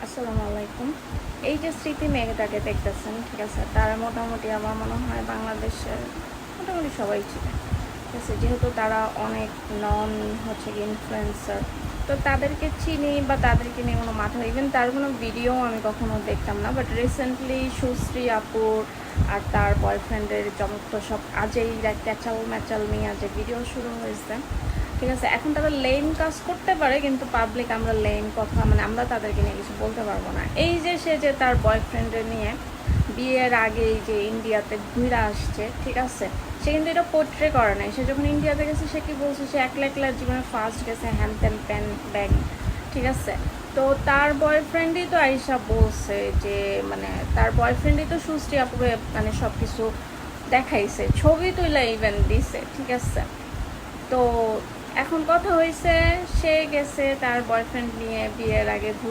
আসসালামু আলাইকুম। এই যে স্মৃতি মেয়েটাকে দেখতেছেন, ঠিক আছে, তারা মোটামুটি আমার মনে হয় বাংলাদেশের মোটামুটি সবাই চিনে, ঠিক আছে, যেহেতু তারা অনেক নন হচ্ছে কি ইনফ্লুয়েন্সার। তো তাদেরকে চিনি বা তাদেরকে নিয়ে কোনো মাথা, ইভেন তার কোনো ভিডিও আমি কখনো দেখতাম না, বাট রিসেন্টলি সুশ্রী আপুর আর তার বয়ফ্রেন্ডের চমৎকার সব আজেই ক্যাচাল ম্যাচাল নিয়ে যে ভিডিও শুরু হয়েছে, ঠিক আছে। এখন তারা লেম কাজ করতে পারে, কিন্তু পাবলিক আমরা লেম কথা মানে আমরা তাদেরকে নিয়ে কিছু বলতে পারবো না। এই যে সে যে তার বয়ফ্রেন্ডের নিয়ে বিয়ের আগেই যে ইন্ডিয়াতে ঘুরে আসছে, ঠিক আছে, সে কিন্তু এটা পোট্রে করে নাই। সে যখন ইন্ডিয়াতে গেছে সে কি বলছে, সে একলা একলা জীবনে ফার্স্ট গেছে, হ্যান ত্যান প্যান ব্যাং, ঠিক আছে। তো তার বয়ফ্রেন্ডই তো আইসা বলছে যে মানে তার বয়ফ্রেন্ডই তো সুশ্রী আপুকে মানে সব কিছু দেখাইছে, ছবি তুলে ইভেন দিছে, ঠিক আছে। তো এখন কথা হয়েছে, সে গেছে তার বয়ফ্রেন্ড নিয়ে বিয়ের আগে ঘুরতে।